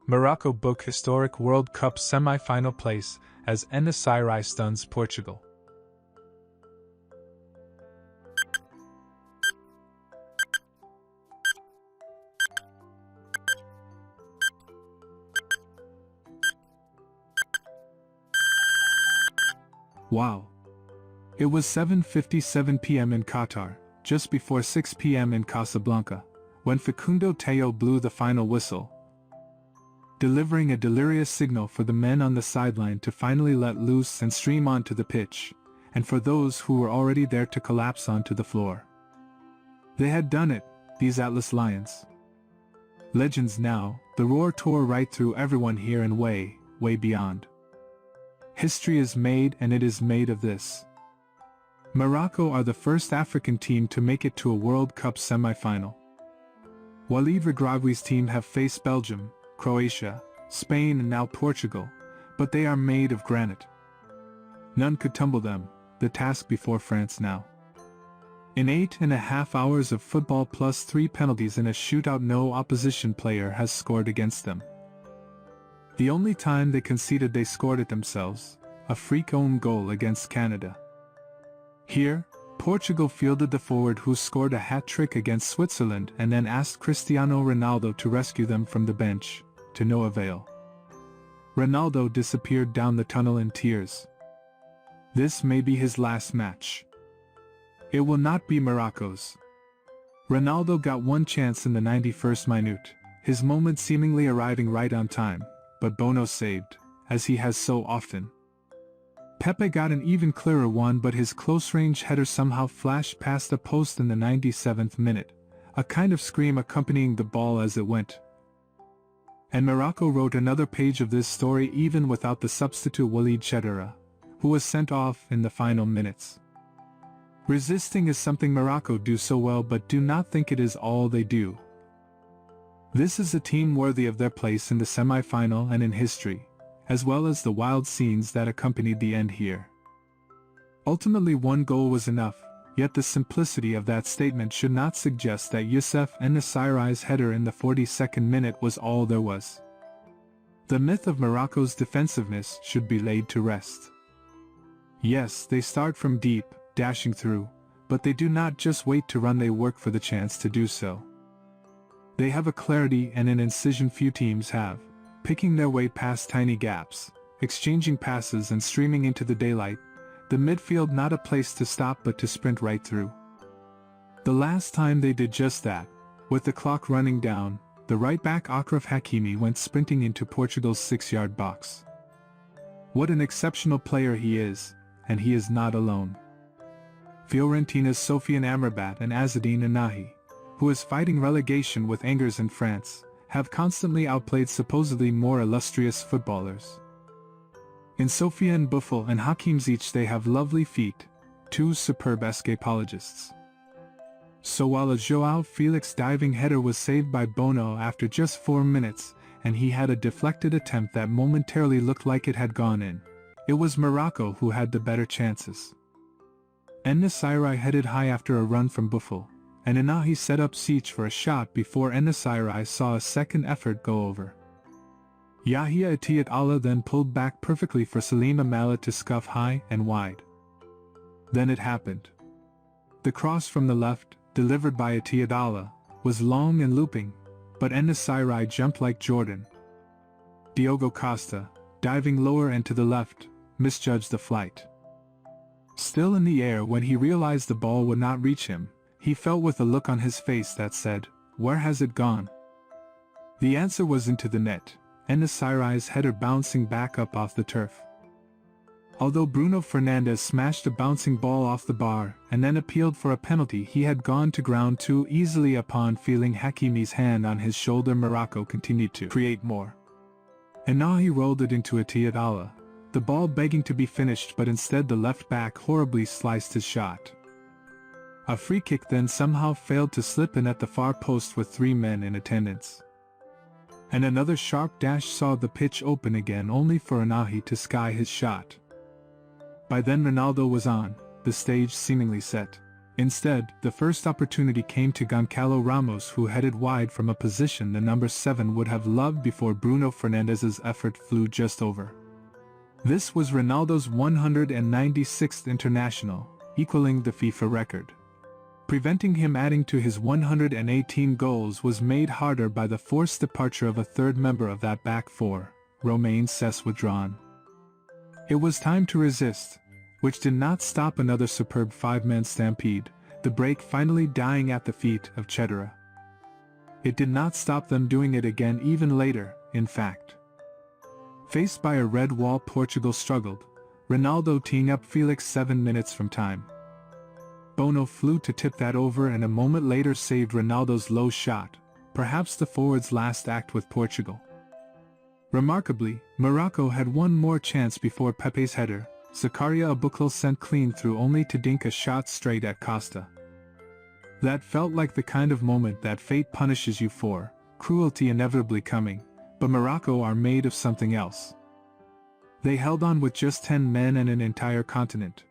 Morocco book historic World Cup semi-final place as En-Nesyri stuns Portugal. Wow. It was 7:57 p.m. in Qatar, just before 6 p.m. in Casablanca, when Facundo Teo blew the final whistle, delivering a delirious signal for the men on the sideline to finally let loose and stream onto the pitch, and for those who were already there to collapse onto the floor. They had done it, these Atlas Lions. Legends now, the roar tore right through everyone here and way, way beyond. History is made, and it is made of this. Morocco are the first African team to make it to a World Cup semi-final. Walid Regragui's team have faced Belgium, Croatia, Spain and now Portugal, but they are made of granite. None could tumble them, the task before France now. In 8.5 hours of football plus 3 penalties in a shootout, no opposition player has scored against them. The only time they conceded, they scored it themselves, a freak own goal against Canada. Here, Portugal fielded the forward who scored a hat-trick against Switzerland and then asked Cristiano Ronaldo to rescue them from the bench, to no avail. Ronaldo disappeared down the tunnel in tears. This may be his last match. It will not be Morocco's. Ronaldo got one chance in the 91st minute, his moment seemingly arriving right on time, but Bono saved, as he has so often. Pepe got an even clearer one, but his close-range header somehow flashed past the post in the 97th minute, a kind of scream accompanying the ball as it went. And Morocco wrote another page of this story even without the substitute Walid Chedira, who was sent off in the final minutes. Resisting is something Morocco do so well, but do not think it is all they do. This is a team worthy of their place in the semi-final and in history, as well as the wild scenes that accompanied the end here. Ultimately, one goal was enough, yet the simplicity of that statement should not suggest that Youssef En-Nesyri's header in the 42nd minute was all there was. The myth of Morocco's defensiveness should be laid to rest. Yes, they start from deep, dashing through, but they do not just wait to run, they work for the chance to do so. They have a clarity and an incision few teams have, picking their way past tiny gaps, exchanging passes and streaming into the daylight, the midfield not a place to stop but to sprint right through. The last time they did just that, with the clock running down, the right-back Achraf Hakimi went sprinting into Portugal's 6-yard box. What an exceptional player he is, and he is not alone. Fiorentina's Sofiane Amrabat and Azzedine Anahi, who is fighting relegation with Angers in France, have constantly outplayed supposedly more illustrious footballers. In Sofiane Buffel and Hakim Ziyech they have lovely feet, two superb escapologists. So while a João Felix diving header was saved by Bono after just 4 minutes, and he had a deflected attempt that momentarily looked like it had gone in, it was Morocco who had the better chances. En-Nesyri headed high after a run from Buffel, and Anahi set up Ziyech for a shot before En-Nesyri saw a second effort go over. Yahya Atiyat Allah then pulled back perfectly for Salim Amala to scuff high and wide. Then it happened. The cross from the left, delivered by Atiyat Allah, was long and looping, but En-Nesyri jumped like Jordan. Diogo Costa, diving lower and to the left, misjudged the flight. Still in the air when he realized the ball would not reach him, he felt with a look on his face that said, "Where has it gone?" The answer was into the net, En-Nesyri's header bouncing back up off the turf. Although Bruno Fernandes smashed a bouncing ball off the bar and then appealed for a penalty, he had gone to ground too easily. Upon feeling Hakimi's hand on his shoulder, Morocco continued to create more. And now he rolled it into Atiyat Allah, the ball begging to be finished, but instead the left back horribly sliced his shot. A free kick then somehow failed to slip in at the far post with 3 men in attendance. And another sharp dash saw the pitch open again, only for Anahi to sky his shot. By then Ronaldo was on, the stage seemingly set. Instead, the first opportunity came to Goncalo Ramos, who headed wide from a position the number 7 would have loved before Bruno Fernandes's effort flew just over. This was Ronaldo's 196th international, equaling the FIFA record. Preventing him adding to his 118 goals was made harder by the forced departure of a third member of that back four, Romain Sess withdrawn. It was time to resist, which did not stop another superb five-man stampede, the break finally dying at the feet of Cheddara. It did not stop them doing it again even later, in fact. Faced by a red wall, Portugal struggled, Ronaldo teeing up Felix 7 minutes from time. Bono flew to tip that over and a moment later saved Ronaldo's low shot, perhaps the forward's last act with Portugal. Remarkably, Morocco had one more chance before Pepe's header, Zakaria Aboukhlal sent clean through only to dink a shot straight at Costa. That felt like the kind of moment that fate punishes you for, cruelty inevitably coming, but Morocco are made of something else. They held on with just 10 men and an entire continent.